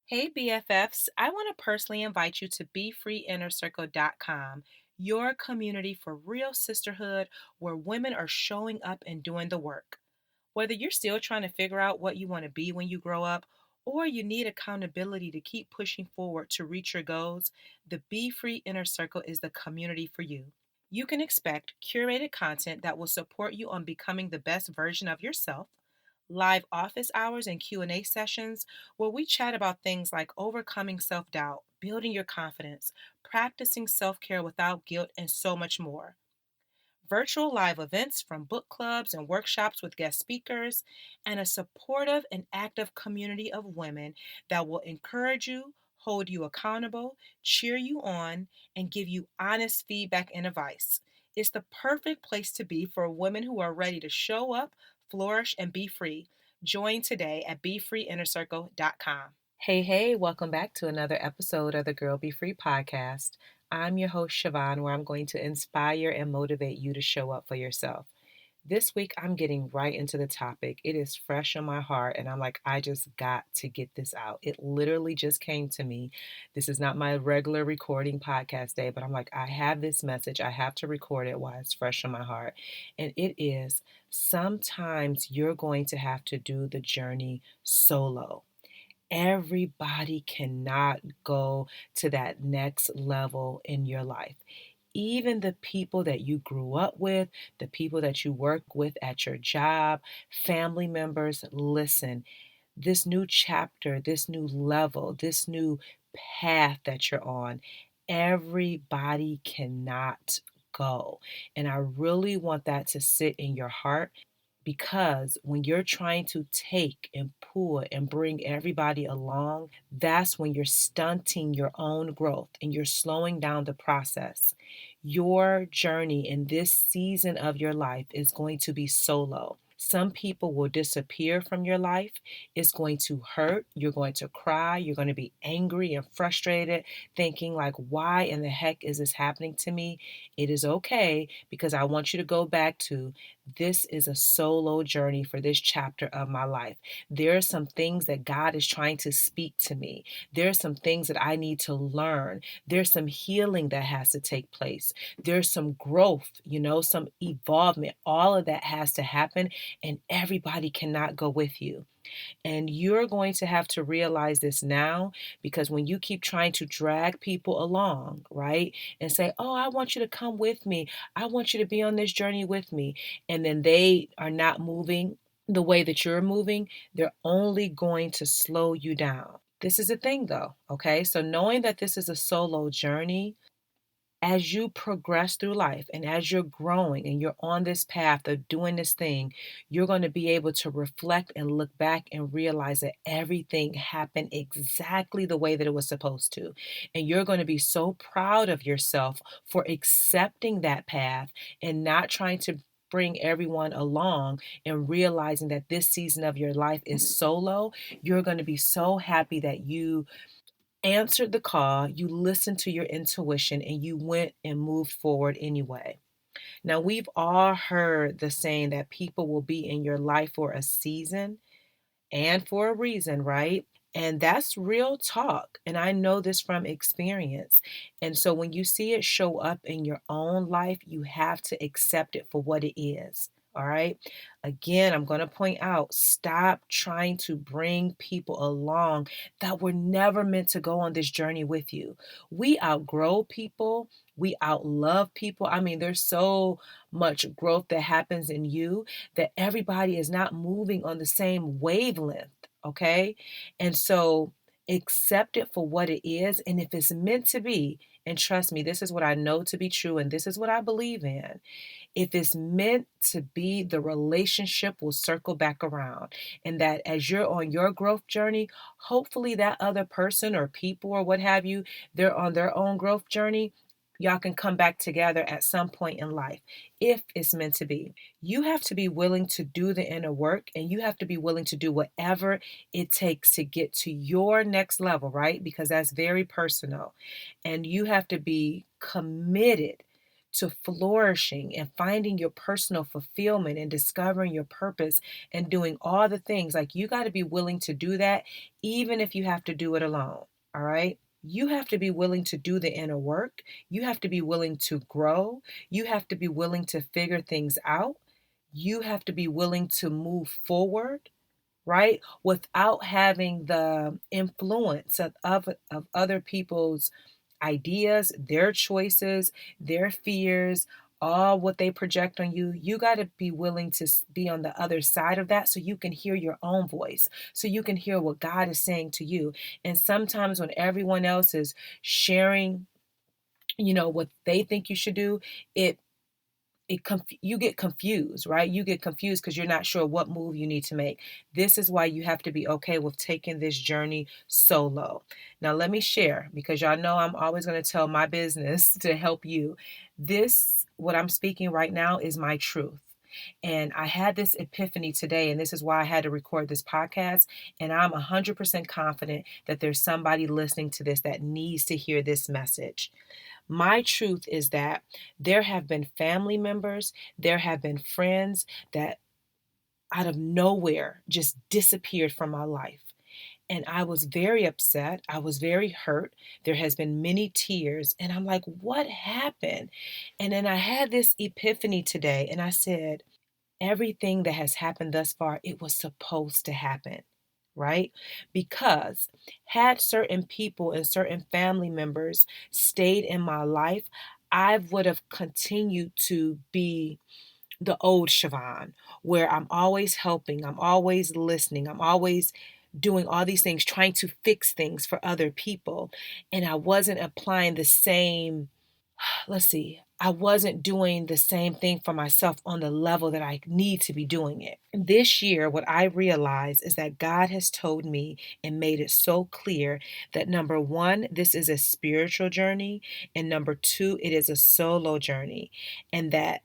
Hey BFFs, I want to personally invite you to BeFreeInnerCircle.com, your community for real sisterhood where women are showing up and doing the work. Whether you're still trying to figure out what you want to be when you grow up, or you need accountability to keep pushing forward to reach your goals, the Be Free Inner Circle is the community for you. You can expect curated content that will support you on becoming the best version of yourself, live office hours and Q&A sessions where we chat about things like overcoming self-doubt, building your confidence, practicing self-care without guilt, and so much more. Virtual live events from book clubs and workshops with guest speakers, and a supportive and active community of women that will encourage you, hold you accountable, cheer you on, and give you honest feedback and advice. It's the perfect place to be for women who are ready to show up, flourish, and be free. Join today at BeFreeInnerCircle.com. Hey, welcome back to another episode of the Girl Be Free podcast. I'm your host, Siobhan, where I'm going to inspire and motivate you to show up for yourself. This week, I'm getting right into the topic. It is fresh on my heart, and I'm like, I just got to get this out. It literally just came to me. This is not my regular recording podcast day, but I'm like, I have this message. I have to record it while it's fresh on my heart. And it is sometimes you're going to have to do the journey solo. Everybody cannot go to that next level in your life. Even the people that you grew up with, the people that you work with at your job, family members, listen, this new chapter, this new level, this new path that you're on, everybody cannot go. And I really want that to sit in your heart because when you're trying to take and pull and bring everybody along, that's when you're stunting your own growth and you're slowing down the process. Your journey in this season of your life is going to be solo. Some people will disappear from your life. It's going to hurt. You're going to cry. You're going to be angry and frustrated, thinking like, why in the heck is this happening to me? It is okay because I want you to go back to this is a solo journey for this chapter of my life. There are some things that God is trying to speak to me. There are some things that I need to learn. There's some healing that has to take place. There's some growth, some evolvement. All of that has to happen, and everybody cannot go with you. And you're going to have to realize this now because when you keep trying to drag people along, right, and say, oh, I want you to come with me, I want you to be on this journey with me, and then they are not moving the way that you're moving, they're only going to slow you down. This is the thing though, okay? So knowing that this is a solo journey, as you progress through life and as you're growing and you're on this path of doing this thing, you're going to be able to reflect and look back and realize that everything happened exactly the way that it was supposed to. And you're going to be so proud of yourself for accepting that path and not trying to bring everyone along and realizing that this season of your life is solo. You're going to be so happy that you answered the call, you listened to your intuition, and you went and moved forward anyway. Now, we've all heard the saying that people will be in your life for a season and for a reason, right? And that's real talk. And I know this from experience. And so when you see it show up in your own life, you have to accept it for what it is. All right. Again, I'm going to point out stop trying to bring people along that were never meant to go on this journey with you. We outgrow people, we outlove people. I mean, there's so much growth that happens in you that everybody is not moving on the same wavelength. Okay. And so accept it for what it is. And if it's meant to be, and trust me, this is what I know to be true, and this is what I believe in. If it's meant to be, the relationship will circle back around. And that as you're on your growth journey, hopefully that other person or people or what have you, they're on their own growth journey. Y'all can come back together at some point in life if it's meant to be. You have to be willing to do the inner work and you have to be willing to do whatever it takes to get to your next level, right? Because that's very personal. And you have to be committed to flourishing and finding your personal fulfillment and discovering your purpose and doing all the things. Like, you got to be willing to do that, even if you have to do it alone. All right. You have to be willing to do the inner work. You have to be willing to grow. You have to be willing to figure things out. You have to be willing to move forward, right? Without having the influence of other people's ideas, their choices, their fears, all what they project on you. You got to be willing to be on the other side of that so you can hear your own voice, so you can hear what God is saying to you. And sometimes when everyone else is sharing, what they think you should do, it you get confused, right? You get confused because you're not sure what move you need to make. This is why you have to be okay with taking this journey solo. Now let me share, because y'all know I'm always going to tell my business to help you. This, what I'm speaking right now, is my truth. And I had this epiphany today, and this is why I had to record this podcast. And I'm 100% confident that there's somebody listening to this that needs to hear this message. My truth is that there have been family members, there have been friends that out of nowhere just disappeared from my life. And I was very upset. I was very hurt. There has been many tears. And I'm like, what happened? And then I had this epiphany today, and I said, everything that has happened thus far, it was supposed to happen, right? Because had certain people and certain family members stayed in my life, I would have continued to be the old Siobhan, where I'm always helping, I'm always listening, I'm always doing all these things, trying to fix things for other people. And I wasn't applying the same, let's see, I wasn't doing the same thing for myself on the level that I need to be doing it. This year, what I realized is that God has told me and made it so clear that number one, this is a spiritual journey, and number two, it is a solo journey, and that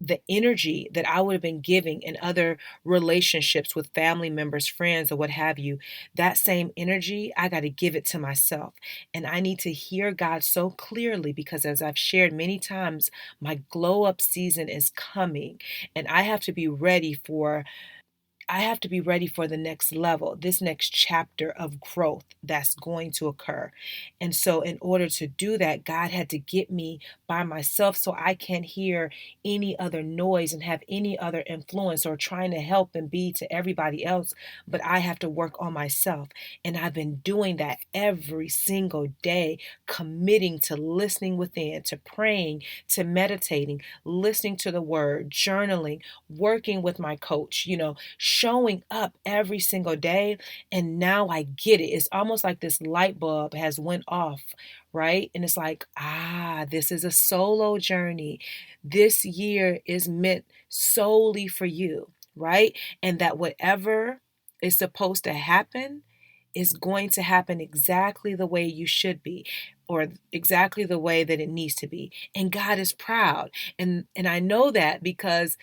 the energy that I would have been giving in other relationships with family members, friends, or what have you, that same energy, I got to give it to myself. And I need to hear God so clearly because, as I've shared many times, my glow up season is coming, and I have to be ready for the next level, this next chapter of growth that's going to occur. And so, in order to do that, God had to get me by myself so I can't hear any other noise and have any other influence or trying to help and be to everybody else. But I have to work on myself. And I've been doing that every single day, committing to listening within, to praying, to meditating, listening to the word, journaling, working with my coach, showing up every single day. And now I get it. It's almost like this light bulb has went off, right? And it's like, this is a solo journey. This year is meant solely for you, right? And that whatever is supposed to happen is going to happen exactly the way you should be, or exactly the way that it needs to be. And God is proud. And I know that because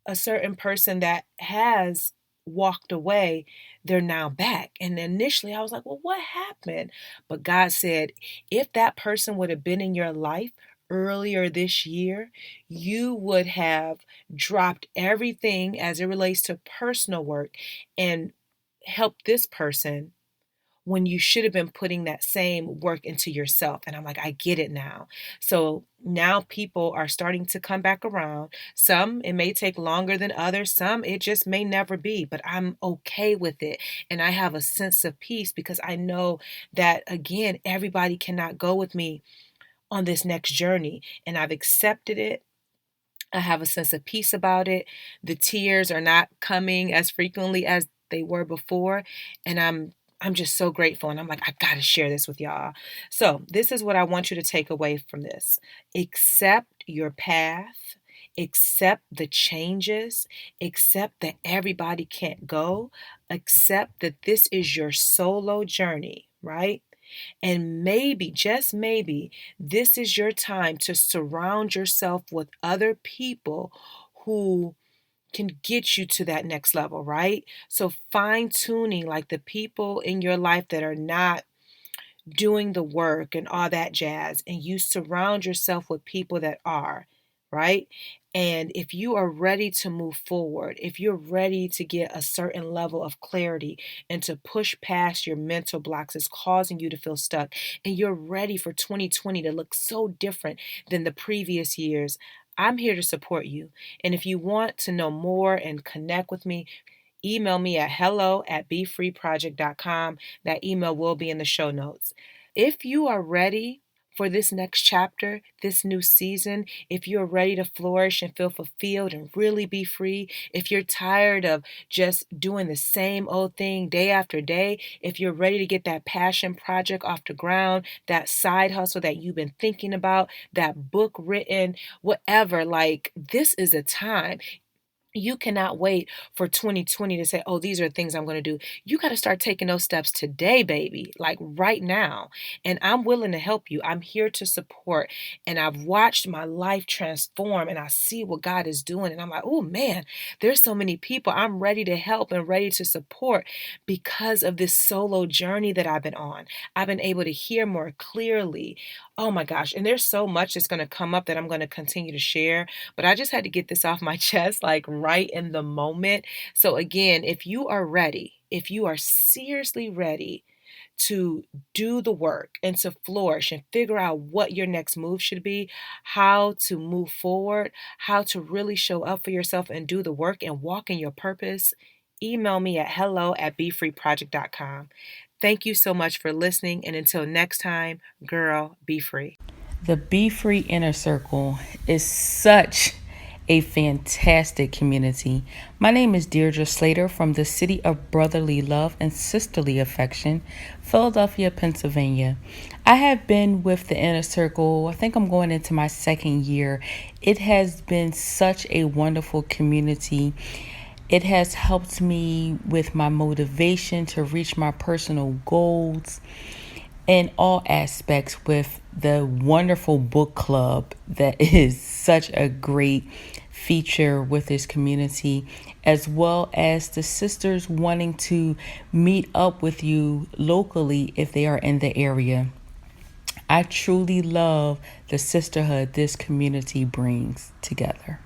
a certain person that has walked away, they're now back. And initially I was like, well, what happened? But God said, if that person would have been in your life earlier this year, you would have dropped everything as it relates to personal work and helped this person when you should have been putting that same work into yourself. And I'm like, I get it now. So now people are starting to come back around. Some, it may take longer than others. Some, it just may never be, but I'm okay with it. And I have a sense of peace because I know that, again, everybody cannot go with me on this next journey. And I've accepted it. I have a sense of peace about it. The tears are not coming as frequently as they were before, and I'm just so grateful, and I'm like, I got to share this with y'all. So, this is what I want you to take away from this. Accept your path. Accept the changes. Accept that everybody can't go. Accept that this is your solo journey, right? And maybe, just maybe, this is your time to surround yourself with other people who can get you to that next level, right? So fine tuning, like the people in your life that are not doing the work and all that jazz, and you surround yourself with people that are, right? And if you are ready to move forward, if you're ready to get a certain level of clarity and to push past your mental blocks that's causing you to feel stuck, and you're ready for 2020 to look so different than the previous years, I'm here to support you. And if you want to know more and connect with me, email me at hello@befreeproject.com. That email will be in the show notes. If you are ready for this next chapter, this new season, if you're ready to flourish and feel fulfilled and really be free, if you're tired of just doing the same old thing day after day, if you're ready to get that passion project off the ground, that side hustle that you've been thinking about, that book written, whatever, like this is a time. You cannot wait for 2020 to say, oh, these are the things I'm going to do. You got to start taking those steps today, baby, like right now. And I'm willing to help you. I'm here to support. And I've watched my life transform and I see what God is doing. And I'm like, oh, man, there's so many people I'm ready to help and ready to support because of this solo journey that I've been on. I've been able to hear more clearly. Oh, my gosh. And there's so much that's going to come up that I'm going to continue to share. But I just had to get this off my chest, like right in the moment. So, again, if you are ready, if you are seriously ready to do the work and to flourish and figure out what your next move should be, how to move forward, how to really show up for yourself and do the work and walk in your purpose, email me at hello@befreeproject.com. Thank you so much for listening. And until next time, girl, be free. The Be Free Inner Circle is such a fantastic community. My name is Deirdre Slater from the city of brotherly love and sisterly affection, Philadelphia, Pennsylvania. I have been with the Inner Circle, I think I'm going into my second year. It has been such a wonderful community. It has helped me with my motivation to reach my personal goals in all aspects, with the wonderful book club that is such a great feature with this community, as well as the sisters wanting to meet up with you locally if they are in the area. I truly love the sisterhood this community brings together.